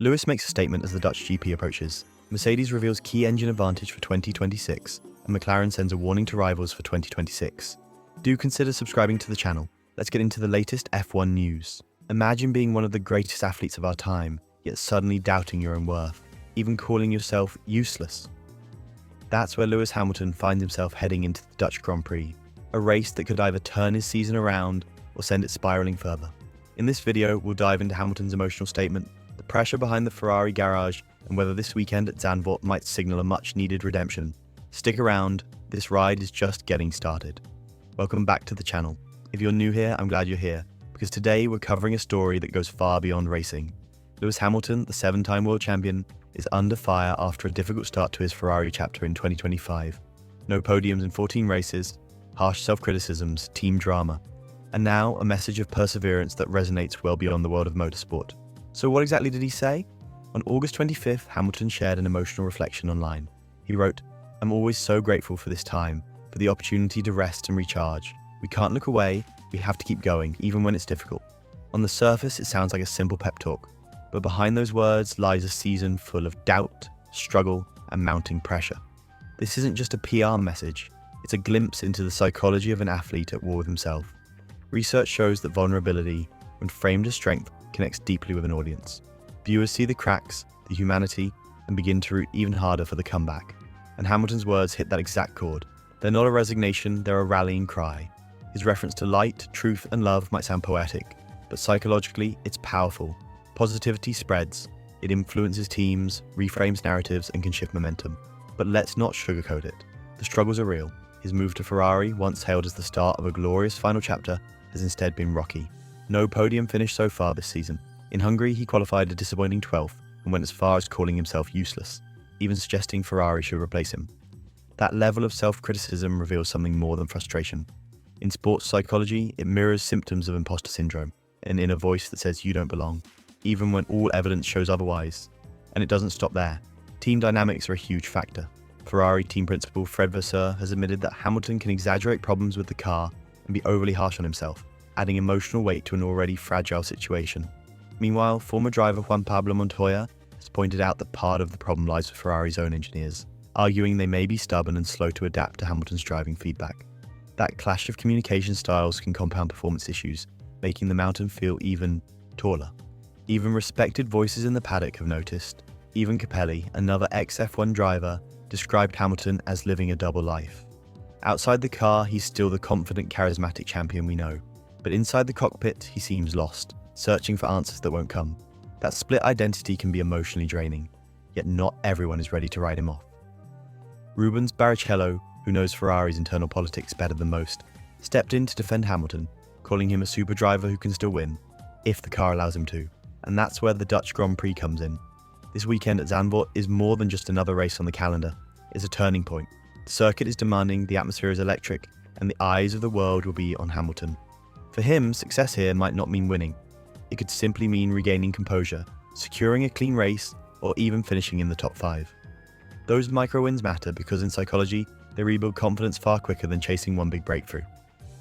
Lewis makes a statement as the Dutch GP approaches. Mercedes reveals key engine advantage for 2026, and McLaren sends a warning to rivals for 2026. Do consider subscribing to the channel. Let's get into the latest F1 news. Imagine being one of the greatest athletes of our time, yet suddenly doubting your own worth, even calling yourself useless. That's where Lewis Hamilton finds himself heading into the Dutch Grand Prix, a race that could either turn his season around or send it spiraling further. In this video, we'll dive into Hamilton's emotional statement, the pressure behind the Ferrari garage, and whether this weekend at Zandvoort might signal a much-needed redemption. Stick around, this ride is just getting started. Welcome back to the channel. If you're new here, I'm glad you're here, because today we're covering a story that goes far beyond racing. Lewis Hamilton, the 7-time world champion, is under fire after a difficult start to his Ferrari chapter in 2025. No podiums in 14 races, harsh self-criticisms, team drama, and now a message of perseverance that resonates well beyond the world of motorsport. So what exactly did he say? On August 25th, Hamilton shared an emotional reflection online. He wrote, "I'm always so grateful for this time, for the opportunity to rest and recharge. We can't look away, we have to keep going, even when it's difficult." On the surface, it sounds like a simple pep talk, but behind those words lies a season full of doubt, struggle, and mounting pressure. This isn't just a PR message, it's a glimpse into the psychology of an athlete at war with himself. Research shows that vulnerability, when framed as strength, connects deeply with an audience. Viewers see the cracks, the humanity, and begin to root even harder for the comeback. And Hamilton's words hit that exact chord. They're not a resignation, they're a rallying cry. His reference to light, truth, and love might sound poetic, but psychologically, it's powerful. Positivity spreads, it influences teams, reframes narratives, and can shift momentum. But let's not sugarcoat it. The struggles are real. His move to Ferrari, once hailed as the start of a glorious final chapter, has instead been rocky. No podium finish so far this season. In Hungary, he qualified a disappointing 12th and went as far as calling himself useless, even suggesting Ferrari should replace him. That level of self-criticism reveals something more than frustration. In sports psychology, it mirrors symptoms of imposter syndrome, an inner voice that says you don't belong, even when all evidence shows otherwise. And it doesn't stop there. Team dynamics are a huge factor. Ferrari team principal Fred Vasseur has admitted that Hamilton can exaggerate problems with the car and be overly harsh on himself, adding emotional weight to an already fragile situation. Meanwhile, former driver Juan Pablo Montoya has pointed out that part of the problem lies with Ferrari's own engineers, arguing they may be stubborn and slow to adapt to Hamilton's driving feedback. That clash of communication styles can compound performance issues, making the mountain feel even taller. Even respected voices in the paddock have noticed. Even Capelli, another ex-F1 driver, described Hamilton as living a double life. Outside the car, he's still the confident, charismatic champion we know. But inside the cockpit, he seems lost, searching for answers that won't come. That split identity can be emotionally draining, yet not everyone is ready to write him off. Rubens Barrichello, who knows Ferrari's internal politics better than most, stepped in to defend Hamilton, calling him a super driver who can still win, if the car allows him to. And that's where the Dutch Grand Prix comes in. This weekend at Zandvoort is more than just another race on the calendar. It's a turning point. The circuit is demanding, the atmosphere is electric, and the eyes of the world will be on Hamilton. For him, success here might not mean winning. It could simply mean regaining composure, securing a clean race, or even finishing in the top 5. Those micro-wins matter because in psychology, they rebuild confidence far quicker than chasing one big breakthrough.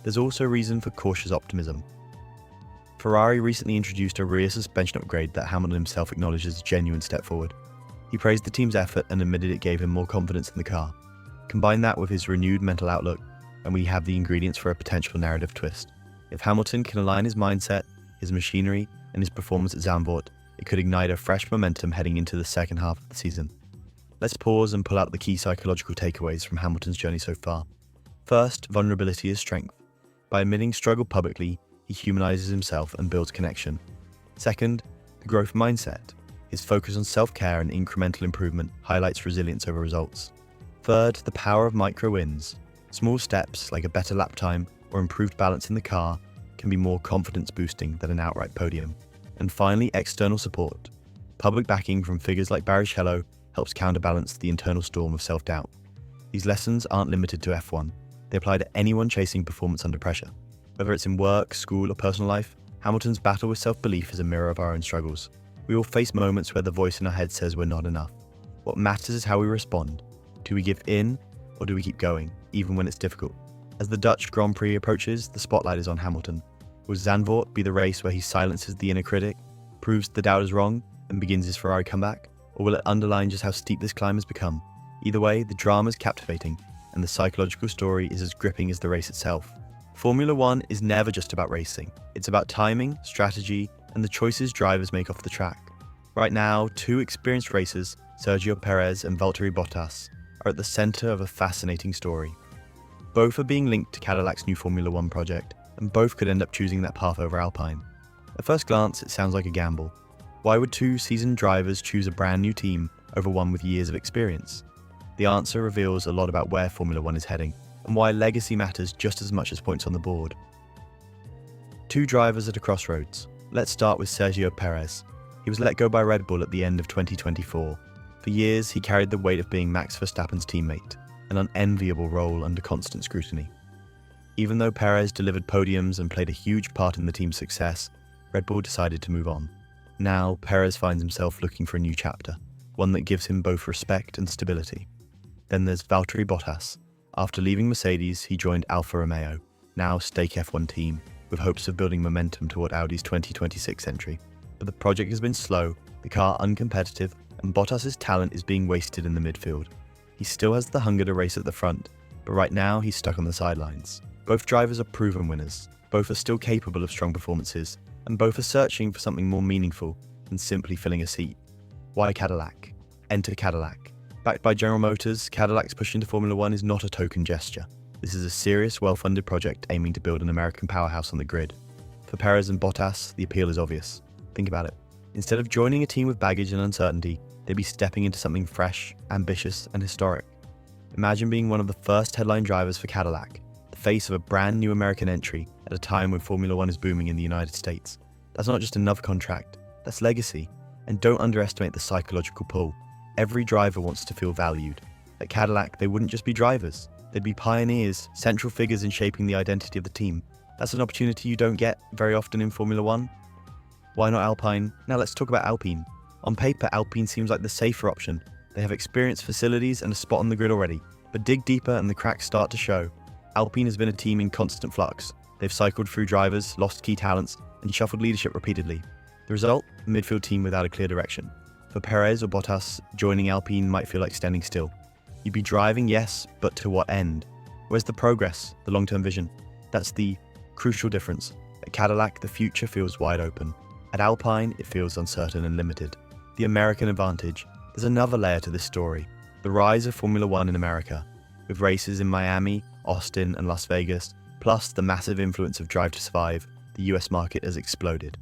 There's also reason for cautious optimism. Ferrari recently introduced a rear suspension upgrade that Hamilton himself acknowledged as a genuine step forward. He praised the team's effort and admitted it gave him more confidence in the car. Combine that with his renewed mental outlook, and we have the ingredients for a potential narrative twist. If Hamilton can align his mindset, his machinery, and his performance at Zandvoort, it could ignite a fresh momentum heading into the second half of the season. Let's pause and pull out the key psychological takeaways from Hamilton's journey so far. First, vulnerability is strength. By admitting struggle publicly, he humanizes himself and builds connection. Second, the growth mindset. His focus on self-care and incremental improvement highlights resilience over results. Third, the power of micro-wins. Small steps like a better lap time or improved balance in the car can be more confidence-boosting than an outright podium. And finally, external support. Public backing from figures like Barrichello helps counterbalance the internal storm of self-doubt. These lessons aren't limited to F1. They apply to anyone chasing performance under pressure. Whether it's in work, school, or personal life, Hamilton's battle with self-belief is a mirror of our own struggles. We all face moments where the voice in our head says we're not enough. What matters is how we respond. Do we give in, or do we keep going, even when it's difficult? As the Dutch Grand Prix approaches, the spotlight is on Hamilton. Will Zandvoort be the race where he silences the inner critic, proves the doubters wrong, and begins his Ferrari comeback, or will it underline just how steep this climb has become? Either way, the drama is captivating, and the psychological story is as gripping as the race itself. Formula One is never just about racing. It's about timing, strategy, and the choices drivers make off the track. Right now, two experienced racers, Sergio Perez and Valtteri Bottas, are at the center of a fascinating story. Both are being linked to Cadillac's new Formula One project, and both could end up choosing that path over Alpine. At first glance, it sounds like a gamble. Why would two seasoned drivers choose a brand new team over one with years of experience? The answer reveals a lot about where Formula One is heading, and why legacy matters just as much as points on the board. Two drivers at a crossroads. Let's start with Sergio Perez. He was let go by Red Bull at the end of 2024. For years, he carried the weight of being Max Verstappen's teammate, an unenviable role under constant scrutiny. Even though Perez delivered podiums and played a huge part in the team's success, Red Bull decided to move on. Now, Perez finds himself looking for a new chapter, one that gives him both respect and stability. Then there's Valtteri Bottas. After leaving Mercedes, he joined Alfa Romeo, now Stake F1 team, with hopes of building momentum toward Audi's 2026 entry. But the project has been slow, the car uncompetitive, and Bottas' talent is being wasted in the midfield. He still has the hunger to race at the front, but right now he's stuck on the sidelines. Both drivers are proven winners, both are still capable of strong performances, and both are searching for something more meaningful than simply filling a seat. Why Cadillac? Enter Cadillac. Backed by General Motors, Cadillac's push into Formula One is not a token gesture. This is a serious, well-funded project aiming to build an American powerhouse on the grid. For Perez and Bottas, the appeal is obvious. Think about it. Instead of joining a team with baggage and uncertainty, they'd be stepping into something fresh, ambitious, and historic. Imagine being one of the first headline drivers for Cadillac, the face of a brand new American entry at a time when Formula One is booming in the United States. That's not just another contract, that's legacy. And don't underestimate the psychological pull. Every driver wants to feel valued. At Cadillac, they wouldn't just be drivers, they'd be pioneers, central figures in shaping the identity of the team. That's an opportunity you don't get very often in Formula One. Why not Alpine? Now let's talk about Alpine. On paper, Alpine seems like the safer option. They have experienced facilities and a spot on the grid already. But dig deeper and the cracks start to show. Alpine has been a team in constant flux. They've cycled through drivers, lost key talents, and shuffled leadership repeatedly. The result? A midfield team without a clear direction. For Perez or Bottas, joining Alpine might feel like standing still. You'd be driving, yes, but to what end? Where's the progress, the long-term vision? That's the crucial difference. At Cadillac, the future feels wide open. At Alpine, it feels uncertain and limited. The American advantage. There's another layer to this story. The rise of Formula One in America, with races in Miami, Austin, and Las Vegas, plus the massive influence of Drive to Survive, the US market has exploded.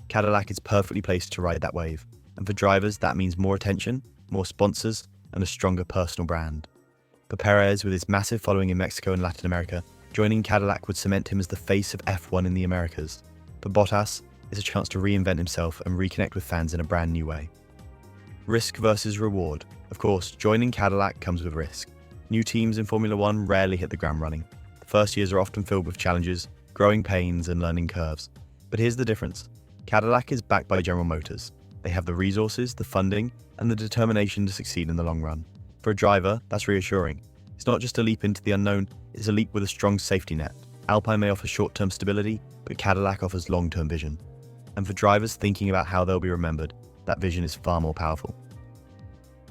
Cadillac is perfectly placed to ride that wave. And for drivers, that means more attention, more sponsors, and a stronger personal brand. For Perez, with his massive following in Mexico and Latin America, joining Cadillac would cement him as the face of F1 in the Americas. For Bottas, it's a chance to reinvent himself and reconnect with fans in a brand new way. Risk versus reward. Of course, joining Cadillac comes with risk. New teams in Formula One rarely hit the ground running. The first years are often filled with challenges, growing pains, and learning curves. But here's the difference. Cadillac is backed by General Motors. They have the resources, the funding, and the determination to succeed in the long run. For a driver, that's reassuring. It's not just a leap into the unknown, it's a leap with a strong safety net. Alpine may offer short-term stability, but Cadillac offers long-term vision. And for drivers thinking about how they'll be remembered, that vision is far more powerful.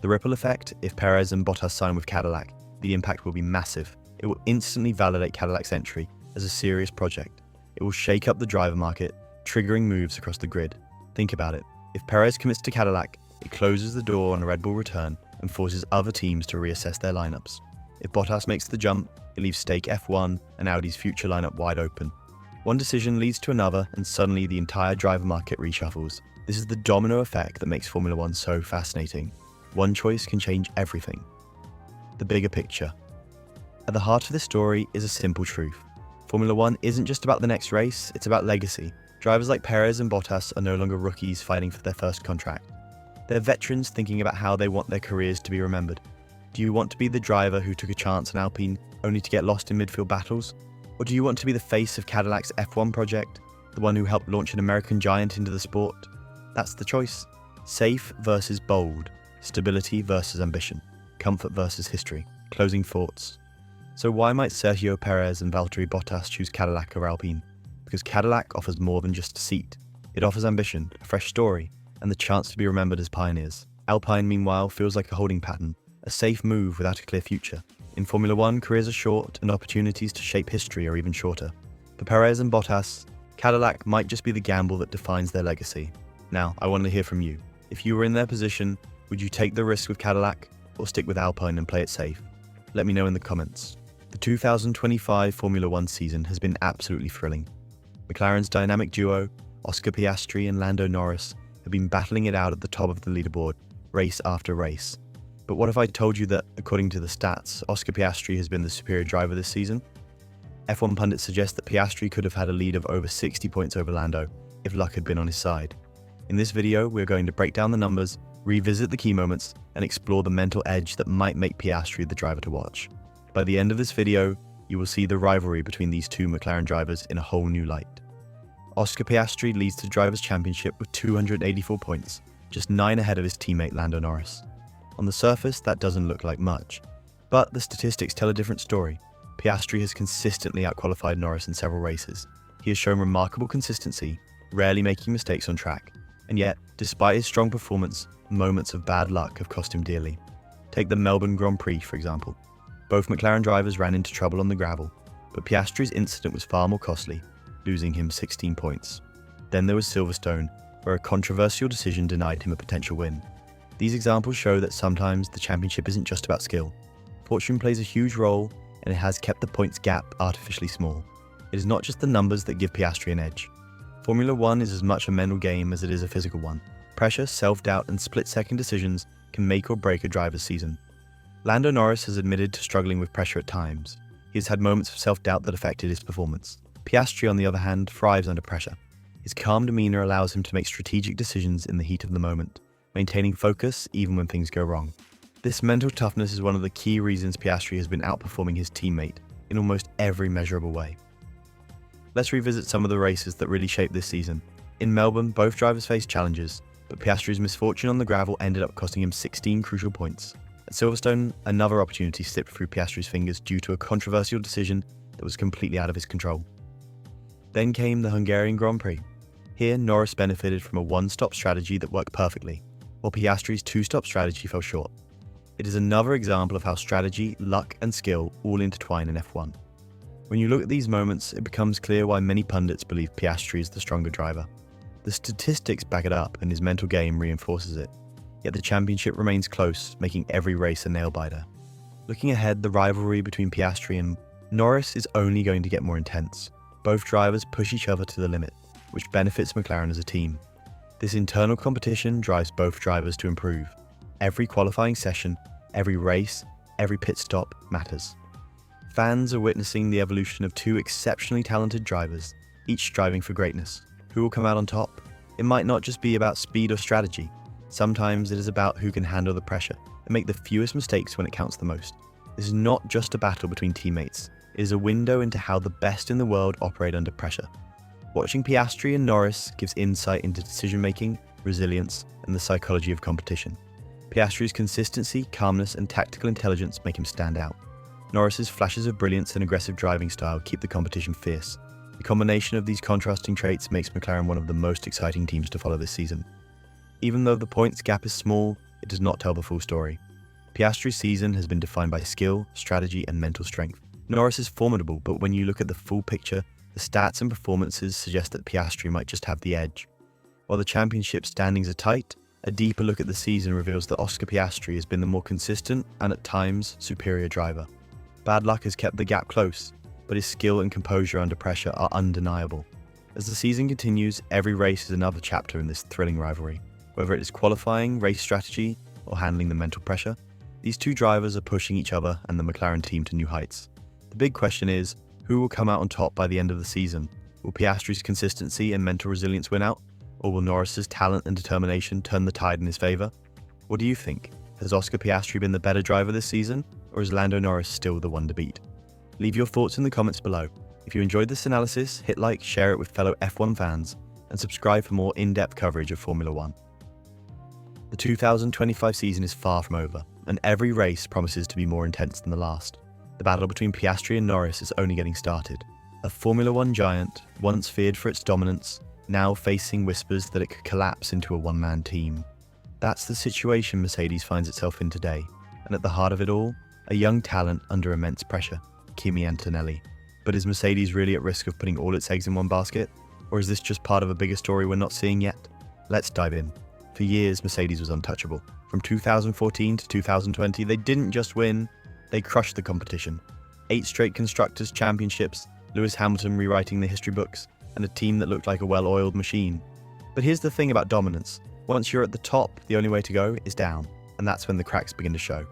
The ripple effect, if Perez and Bottas sign with Cadillac, the impact will be massive. It will instantly validate Cadillac's entry as a serious project. It will shake up the driver market, triggering moves across the grid. Think about it. If Perez commits to Cadillac, it closes the door on a Red Bull return and forces other teams to reassess their lineups. If Bottas makes the jump, it leaves Stake F1 and Audi's future lineup wide open. One decision leads to another, and suddenly the entire driver market reshuffles. This is the domino effect that makes Formula One so fascinating. One choice can change everything. The bigger picture. At the heart of this story is a simple truth. Formula One isn't just about the next race, it's about legacy. Drivers like Perez and Bottas are no longer rookies fighting for their first contract. They're veterans thinking about how they want their careers to be remembered. Do you want to be the driver who took a chance on Alpine only to get lost in midfield battles? Or do you want to be the face of Cadillac's F1 project, the one who helped launch an American giant into the sport? That's the choice. Safe versus bold, stability versus ambition, comfort versus history. Closing thoughts. So why might Sergio Perez and Valtteri Bottas choose Cadillac over Alpine? Because Cadillac offers more than just a seat. It offers ambition, a fresh story, and the chance to be remembered as pioneers. Alpine, meanwhile, feels like a holding pattern, a safe move without a clear future. In Formula One, careers are short and opportunities to shape history are even shorter. For Perez and Bottas, Cadillac might just be the gamble that defines their legacy. Now, I want to hear from you. If you were in their position, would you take the risk with Cadillac or stick with Alpine and play it safe? Let me know in the comments. The 2025 Formula One season has been absolutely thrilling. McLaren's dynamic duo, Oscar Piastri and Lando Norris, have been battling it out at the top of the leaderboard, race after race. But what if I told you that, according to the stats, Oscar Piastri has been the superior driver this season? F1 pundits suggest that Piastri could have had a lead of over 60 points over Lando if luck had been on his side. In this video, we're going to break down the numbers, revisit the key moments, and explore the mental edge that might make Piastri the driver to watch. By the end of this video, you will see the rivalry between these two McLaren drivers in a whole new light. Oscar Piastri leads the Drivers' Championship with 284 points, just 9 ahead of his teammate Lando Norris. On the surface, that doesn't look like much, but the statistics tell a different story. Piastri has consistently outqualified Norris in several races. He has shown remarkable consistency, rarely making mistakes on track, and yet, despite his strong performance, moments of bad luck have cost him dearly. Take the Melbourne Grand Prix, for example. Both McLaren drivers ran into trouble on the gravel, but Piastri's incident was far more costly, losing him 16 points. Then there was Silverstone, where a controversial decision denied him a potential win. These examples show that sometimes the championship isn't just about skill. Fortune plays a huge role, and it has kept the points gap artificially small. It is not just the numbers that give Piastri an edge. Formula One is as much a mental game as it is a physical one. Pressure, self-doubt, and split-second decisions can make or break a driver's season. Lando Norris has admitted to struggling with pressure at times. He has had moments of self-doubt that affected his performance. Piastri, on the other hand, thrives under pressure. His calm demeanor allows him to make strategic decisions in the heat of the moment, maintaining focus even when things go wrong. This mental toughness is one of the key reasons Piastri has been outperforming his teammate in almost every measurable way. Let's revisit some of the races that really shaped this season. In Melbourne, both drivers faced challenges, but Piastri's misfortune on the gravel ended up costing him 16 crucial points. At Silverstone, another opportunity slipped through Piastri's fingers due to a controversial decision that was completely out of his control. Then came the Hungarian Grand Prix. Here, Norris benefited from a one-stop strategy that worked perfectly, while Piastri's two-stop strategy fell short. It is another example of how strategy, luck, and skill all intertwine in F1. When you look at these moments, it becomes clear why many pundits believe Piastri is the stronger driver. The statistics back it up, and his mental game reinforces it. Yet the championship remains close, making every race a nail-biter. Looking ahead, the rivalry between Piastri and Norris is only going to get more intense. Both drivers push each other to the limit, which benefits McLaren as a team. This internal competition drives both drivers to improve. Every qualifying session, every race, every pit stop matters. Fans are witnessing the evolution of two exceptionally talented drivers, each striving for greatness. Who will come out on top? It might not just be about speed or strategy. Sometimes it is about who can handle the pressure and make the fewest mistakes when it counts the most. This is not just a battle between teammates. It is a window into how the best in the world operate under pressure. Watching Piastri and Norris gives insight into decision-making, resilience, and the psychology of competition. Piastri's consistency, calmness, and tactical intelligence make him stand out. Norris's flashes of brilliance and aggressive driving style keep the competition fierce. The combination of these contrasting traits makes McLaren one of the most exciting teams to follow this season. Even though the points gap is small, it does not tell the full story. Piastri's season has been defined by skill, strategy, and mental strength. Norris is formidable, but when you look at the full picture, the stats and performances suggest that Piastri might just have the edge. While the championship standings are tight, a deeper look at the season reveals that Oscar Piastri has been the more consistent and at times superior driver. Bad luck has kept the gap close, but his skill and composure under pressure are undeniable. As the season continues, every race is another chapter in this thrilling rivalry. Whether it is qualifying, race strategy, or handling the mental pressure, these two drivers are pushing each other and the McLaren team to new heights. The big question is, who will come out on top by the end of the season? Will Piastri's consistency and mental resilience win out? Or will Norris's talent and determination turn the tide in his favour? What do you think? Has Oscar Piastri been the better driver this season, or is Lando Norris still the one to beat? Leave your thoughts in the comments below. If you enjoyed this analysis, hit like, share it with fellow F1 fans, and subscribe for more in-depth coverage of Formula One. The 2025 season is far from over, and every race promises to be more intense than the last. The battle between Piastri and Norris is only getting started. A Formula One giant, once feared for its dominance, now facing whispers that it could collapse into a one-man team. That's the situation Mercedes finds itself in today, and at the heart of it all, a young talent under immense pressure, Kimi Antonelli. But is Mercedes really at risk of putting all its eggs in one basket? Or is this just part of a bigger story we're not seeing yet? Let's dive in. For years, Mercedes was untouchable. From 2014 to 2020, they didn't just win, they crushed the competition. 8 straight Constructors' Championships, Lewis Hamilton rewriting the history books, and a team that looked like a well-oiled machine. But here's the thing about dominance. Once you're at the top, the only way to go is down, and that's when the cracks begin to show.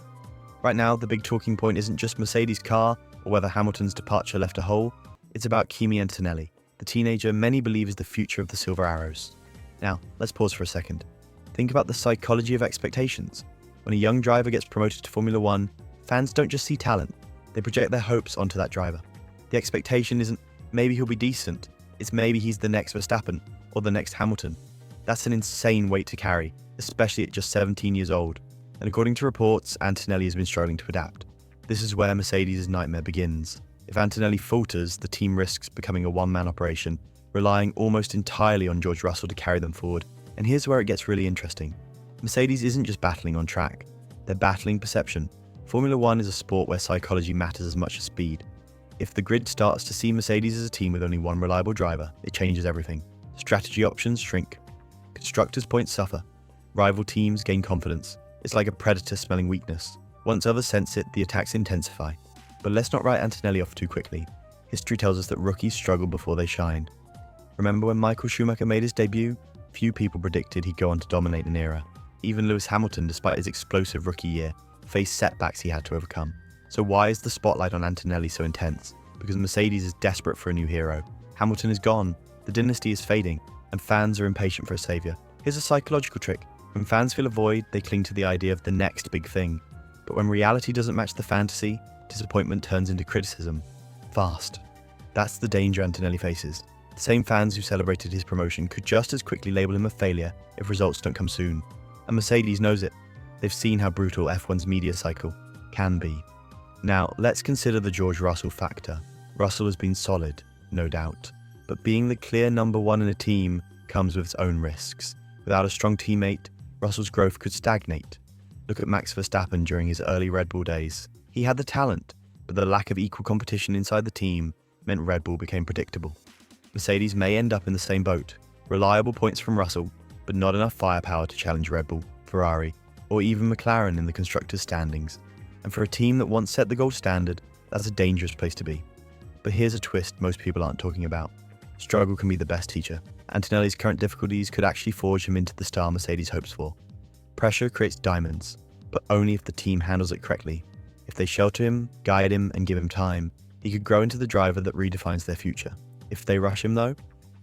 Right now, the big talking point isn't just Mercedes' car or whether Hamilton's departure left a hole, it's about Kimi Antonelli, the teenager many believe is the future of the Silver Arrows. Now, let's pause for a second. Think about the psychology of expectations. When a young driver gets promoted to Formula One, fans don't just see talent, they project their hopes onto that driver. The expectation isn't maybe he'll be decent, it's maybe he's the next Verstappen or the next Hamilton. That's an insane weight to carry, especially at just 17 years old. And according to reports, Antonelli has been struggling to adapt. This is where Mercedes' nightmare begins. If Antonelli falters, the team risks becoming a one-man operation, relying almost entirely on George Russell to carry them forward. And here's where it gets really interesting. Mercedes isn't just battling on track, they're battling perception. Formula One is a sport where psychology matters as much as speed. If the grid starts to see Mercedes as a team with only one reliable driver, it changes everything. Strategy options shrink. Constructors' points suffer. Rival teams gain confidence. It's like a predator smelling weakness. Once others sense it, the attacks intensify. But let's not write Antonelli off too quickly. History tells us that rookies struggle before they shine. Remember when Michael Schumacher made his debut? Few people predicted he'd go on to dominate an era. Even Lewis Hamilton, despite his explosive rookie year, faced setbacks he had to overcome. So why is the spotlight on Antonelli so intense? Because Mercedes is desperate for a new hero. Hamilton is gone, the dynasty is fading, and fans are impatient for a saviour. Here's a psychological trick. When fans feel a void, they cling to the idea of the next big thing. But when reality doesn't match the fantasy, disappointment turns into criticism. Fast. That's the danger Antonelli faces. The same fans who celebrated his promotion could just as quickly label him a failure if results don't come soon. And Mercedes knows it. They've seen how brutal F1's media cycle can be. Now, let's consider the George Russell factor. Russell has been solid, no doubt. But being the clear number one in a team comes with its own risks. Without a strong teammate, Russell's growth could stagnate. Look at Max Verstappen during his early Red Bull days. He had the talent, but the lack of equal competition inside the team meant Red Bull became predictable. Mercedes may end up in the same boat. Reliable points from Russell, but not enough firepower to challenge Red Bull, Ferrari, or even McLaren in the constructors' standings. And for a team that once set the gold standard, that's a dangerous place to be. But here's a twist most people aren't talking about. Struggle can be the best teacher. Antonelli's current difficulties could actually forge him into the star Mercedes hopes for. Pressure creates diamonds, but only if the team handles it correctly. If they shelter him, guide him, and give him time, he could grow into the driver that redefines their future. If they rush him though,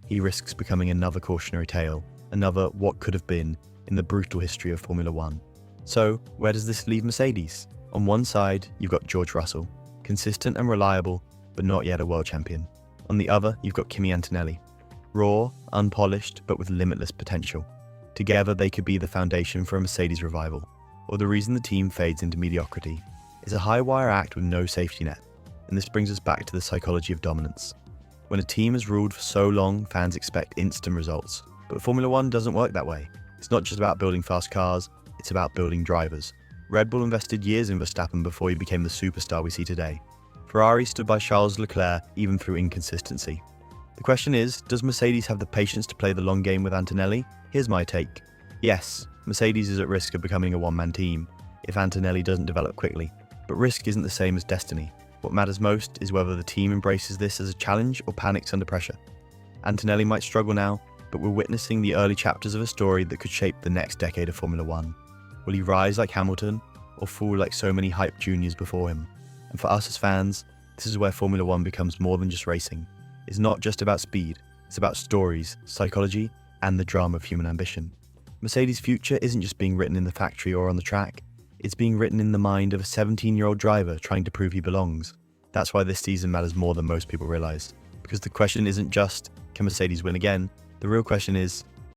he risks becoming another cautionary tale, another what could have been in the brutal history of Formula One. So, where does this leave Mercedes? On one side, you've got George Russell, consistent and reliable, but not yet a world champion. On the other, you've got Kimi Antonelli, raw, unpolished, but with limitless potential. Together, they could be the foundation for a Mercedes revival, or the reason the team fades into mediocrity. It's a high-wire act with no safety net, and this brings us back to the psychology of dominance. When a team has ruled for so long, fans expect instant results, but Formula One doesn't work that way. It's not just about building fast cars, it's about building drivers. Red Bull invested years in Verstappen before he became the superstar we see today. Ferrari stood by Charles Leclerc even through inconsistency. The question is, does Mercedes have the patience to play the long game with Antonelli? Here's my take. Yes, Mercedes is at risk of becoming a one-man team if Antonelli doesn't develop quickly. But risk isn't the same as destiny. What matters most is whether the team embraces this as a challenge or panics under pressure. Antonelli might struggle now, but we're witnessing the early chapters of a story that could shape the next decade of Formula One. Will he rise like Hamilton, or fall like so many hyped juniors before him? And for us as fans, this is where Formula One becomes more than just racing. It's not just about speed, it's about stories, psychology, and the drama of human ambition. Mercedes' future isn't just being written in the factory or on the track, it's being written in the mind of a 17-year-old driver trying to prove he belongs. That's why this season matters more than most people realise. Because the question isn't just, can Mercedes win again? The real question is,